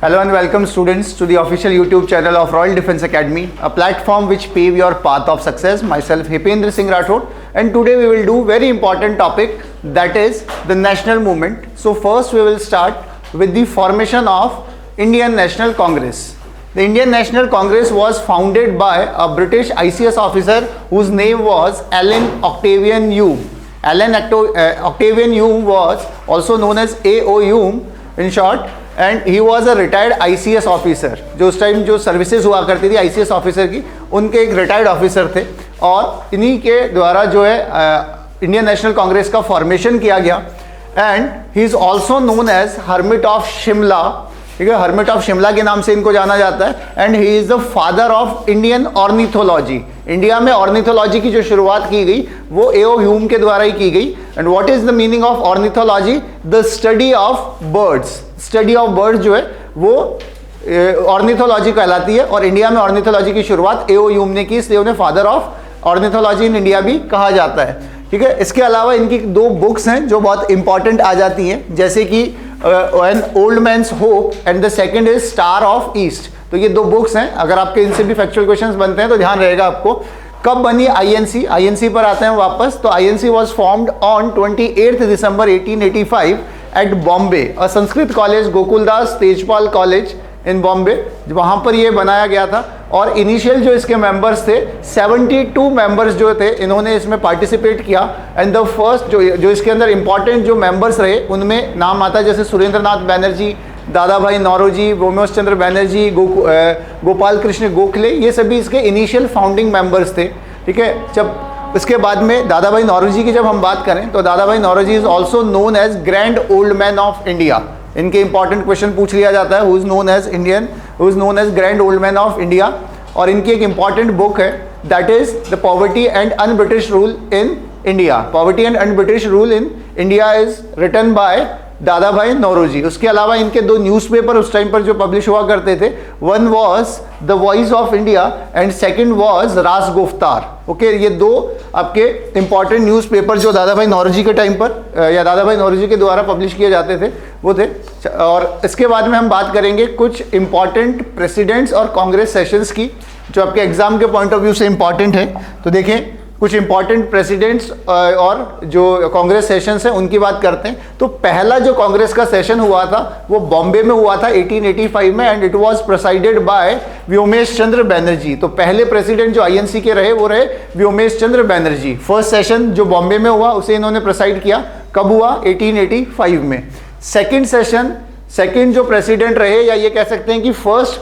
Hello and welcome students to the official YouTube channel of Royal Defence Academy, a platform which pave your path of success. Myself Hipendra Singh Rathod, and today we will do very important topic, that is the national movement. So first we will start with the formation of Indian National Congress. The Indian National Congress was founded by a British ICS officer whose name was Allen Octavian Hume. Allen Octavian Hume was also known as A.O. Hume in short, and he was a retired ICS officer. जो उस time जो services हुआ करती थी ICS officer की, उनके एक retired officer थे और इन्हीं के द्वारा जो है इंडियन नेशनल कांग्रेस का फॉर्मेशन किया गया. And he is also known as hermit of Shimla. ठीक है, हर्मिट ऑफ शिमला के नाम से इनको जाना जाता है. And he is the father of Indian ornithology. India में ऑर्निथोलॉजी की जो शुरुआत की गई वो A.O. ह्यूम के द्वारा ही की गई. And what is the meaning of ornithology? The study of birds. Study of birds जो है वो ऑर्निथोलॉजी कहलाती है, और इंडिया में ऑर्निथोलॉजी की शुरुआत A.O. ह्यूम ने की, इसलिए उन्हें father of ornithology in India भी कहा जाता है. ठीक है, इसके अलावा इनकी दो बुक्स हैं जो बहुत इंपॉर्टेंट आ जाती हैं, जैसे कि an old man's hope and the second is star of east. तो ये दो बुक्स हैं, अगर आपके इनसे भी फैक्चुअल क्वेश्चंस बनते हैं तो ध्यान रहेगा आपको. कब बनी INC पर आते हैं वापस. तो INC was formed on 28 December 1885 at Bombay, a Sanskrit college, Gokuldas Tejpal college in Bombay, वहाँ पर ये बनाया गया था. और इनिशियल जो इसके मेंबर्स थे 72 मेंबर्स जो थे, इन्होंने इसमें पार्टिसिपेट किया. एंड द फर्स्ट जो इसके अंदर इंपॉर्टेंट जो मेंबर्स रहे उनमें नाम आता है जैसे सुरेंद्रनाथ बैनर्जी, दादा भाई नौरोजी, वोमेश चंद्र बैनर्जी, गोपाल कृष्ण गोखले, ये सभी इसके इनिशियल फाउंडिंग मेंबर्स थे. ठीक है, जब इसके बाद में दादा भाई नौरोजी की जब हम बात करें तो Dadabhai Naoroji is also known as grand old man of India. इनके इंपॉर्टेंट क्वेश्चन पूछ लिया जाता है, who is known as grand old man of India. और इनकी एक इंपॉर्टेंट बुक है, that is the poverty and un British rule in India. Poverty and un British rule in India is written by Dadabhai Naoroji. उसके अलावा इनके दो newspaper उस time पर जो पब्लिश हुआ करते थे, one was the voice of India and second was Rastgoftar. Okay, ये दो आपके इंपॉर्टेंट न्यूज़पेपर जो दादा भाई नौरोजी के टाइम पर या दादा भाई नौरोजी के द्वारा पब्लिश किए जाते थे वो थे. और इसके बाद में हम बात करेंगे कुछ इंपॉर्टेंट प्रेसिडेंट्स और कांग्रेस सेशंस की जो आपके एग्जाम के पॉइंट ऑफ व्यू से इंपॉर्टेंट है. तो देखें, कुछ इंपॉर्टेंट प्रेसिडेंट्स और जो कांग्रेस सेशंस हैं उनकी बात करते हैं. तो पहला जो कांग्रेस का सेशन हुआ था वो बॉम्बे में हुआ था 1885 में, and it was presided by Womesh Chandra Banerjee. तो पहले प्रेसिडेंट जो INC के रहे वो रहे व्योमेश चंद्र बैनर्जी. फर्स्ट सेशन जो बॉम्बे में हुआ उसे इन्होंने प्रेसाइड किया. कब हुआ? 1885 में. सेकेंड सेशन, सेकेंड जो प्रेसिडेंट रहे, या ये कह सकते हैं कि फर्स्ट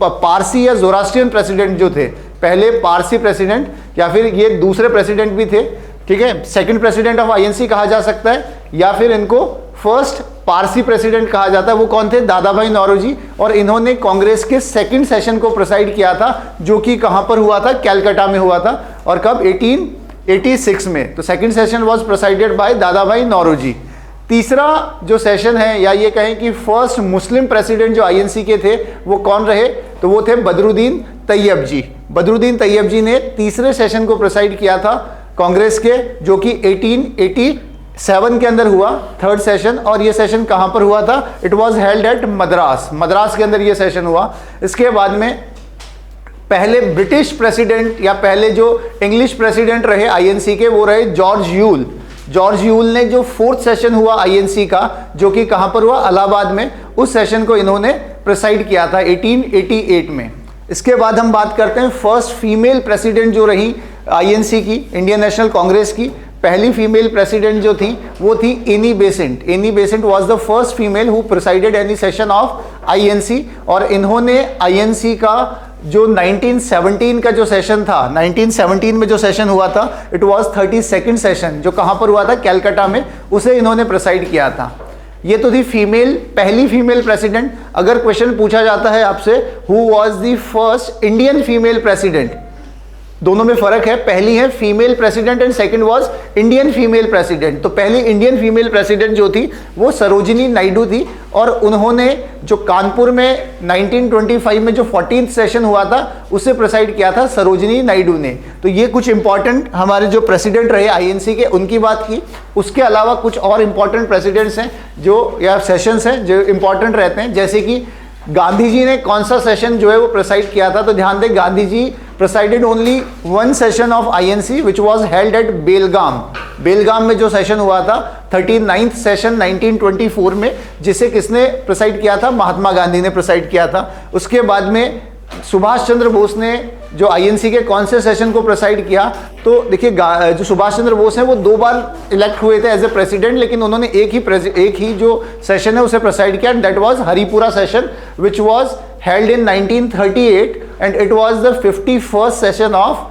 पारसी या जोरास्ट्रियन प्रेसिडेंट जो थे, पहले पारसी प्रेसिडेंट या फिर ये दूसरे प्रेसिडेंट भी थे. ठीक है, सेकंड प्रेसिडेंट ऑफ INC कहा जा सकता है, या फिर इनको फर्स्ट पारसी प्रेसिडेंट कहा जाता है. वो कौन थे? दादा भाई नौरोजी. और इन्होंने कांग्रेस के सेकंड सेशन को प्रेसाइड किया था, जो कि कहां पर हुआ था? कैलकाटा में हुआ था. और कब? 1886 में. तो second session was presided by Dadabhai Naoroji. तीसरा जो सेशन है, या ये कहें कि फर्स्ट मुस्लिम प्रेसिडेंट जो INC के थे वो कौन रहे? तो वो थे बदरुद्दीन तैयब जी. बदरुद्दीन तैयब जी ने तीसरे सेशन को प्रेसाइड किया था कांग्रेस के, जो कि 1887 के अंदर हुआ, थर्ड सेशन. और ये सेशन कहां पर हुआ था? It was held eight Madras. Madras के अंदर ये सेशन हुआ. इसके बाद में पहले ब्रिटिश प्रेसिडेंट या पहले जो इंग्लिश प्रेसिडेंट रहे INC के वो रहे जॉर्ज यूल. जॉर्ज यूल ने जो फोर्थ सेशन हुआ INC का, जो कि कहां पर हुआ? इलाहाबाद में, उस सेशन को इन्होंने प्रेसाइड किया था 1888 में. इसके बाद हम बात करते हैं फर्स्ट फीमेल प्रेसिडेंट जो रही INC की, इंडियन नेशनल कांग्रेस की. पहली फीमेल प्रेसिडेंट जो थी वो थी Annie Besant. Annie Besant was the first female who presided any session of INC. और इन्होंने INC का जो 1917 का जो सेशन था, 1917 में जो सेशन हुआ था, इट वाज 32nd सेशन, जो कहां पर हुआ था? कैलकाटा में. उसे इन्होंने प्रेसाइड किया था. ये तो थी फीमेल, पहली फीमेल प्रेसिडेंट. अगर क्वेश्चन पूछा जाता है आपसे, who was the first Indian female president, दोनों में फर्क है. पहली है female president and second was Indian female president. तो पहली इंडियन फीमेल प्रेसिडेंट जो थी वो सरोजिनी नायडू थी, और उन्होंने जो कानपुर में 1925 में जो 14th सेशन हुआ था उसे प्रेसाइड किया था सरोजिनी नायडू ने. तो ये कुछ इंपॉर्टेंट हमारे जो प्रेसिडेंट रहे INC के उनकी बात की. उसके अलावा कुछ और इंपॉर्टेंट प्रेसिडेंट्स हैं जो या सेशंस हैं जो इंपॉर्टेंट रहते हैं, जैसे कि गांधी जी ने कौन सा सेशन जो है वो प्रेसाइड किया था? तो ध्यान दें, Gandhi ji presided only one session of INC which was held at Belgaum. Belgaum में जो सेशन हुआ था 39th सेशन 1924 में, जिसे किसने प्रेसाइड किया था? महात्मा गांधी ने प्रेसाइड किया था। उसके बाद में सुभाष चंद्र बोस ने जो आईएनसी के कौन से सेशन को प्रेसाइड किया? तो देखिए, जो सुभाष चंद्र बोस हैं वो 2 बार इलेक्ट हुए थे एज ए प्रेसिडेंट, लेकिन उन्होंने एक ही जो सेशन है उसे प्रेसाइड किया, that was Haripura session which was held in 1938 and it was the 51st session of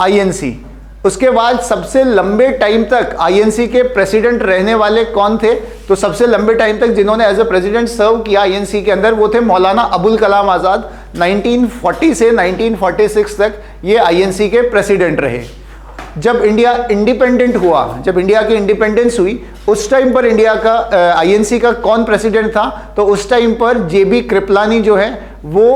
INC. उसके बाद सबसे लंबे टाइम तक आईएनसी के प्रेसिडेंट रहने वाले कौन थे? तो सबसे लंबे टाइम तक जिन्होंने एज ए प्रेसिडेंट सर्व किया आईएनसी के अंदर वो थे मौलाना अबुल कलाम आज़ाद। 1940 से 1946 तक ये आईएनसी के प्रेसिडेंट रहे। जब इंडिया इंडिपेंडेंट हुआ, जब इंडिया की इंडिपेंडेंस हुई, उस टाइम पर इंडिया का आईएनसी का कौन प्रेसिडेंट था? तो उस टाइम पर जेबी कृपलानी जो है वो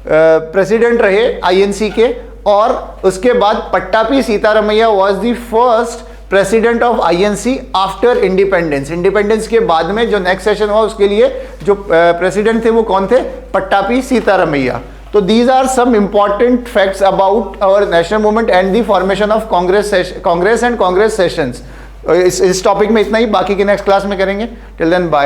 प्रेसिडेंट रहे आईएनसी के। और उसके बाद Pattabhi Sitaramayya was the first president of INC after independence. Independence के बाद में जो नेक्स्ट सेशन हुआ उसके लिए जो प्रेसिडेंट थे वो कौन थे? पट्टापी सीतारमैया। तो these are some important facts about our national movement and the formation of Congress and Congress sessions. इस टॉपिक में इतना ही, बाकी की नेक्स्ट क्लास में करेंगे। Till then bye.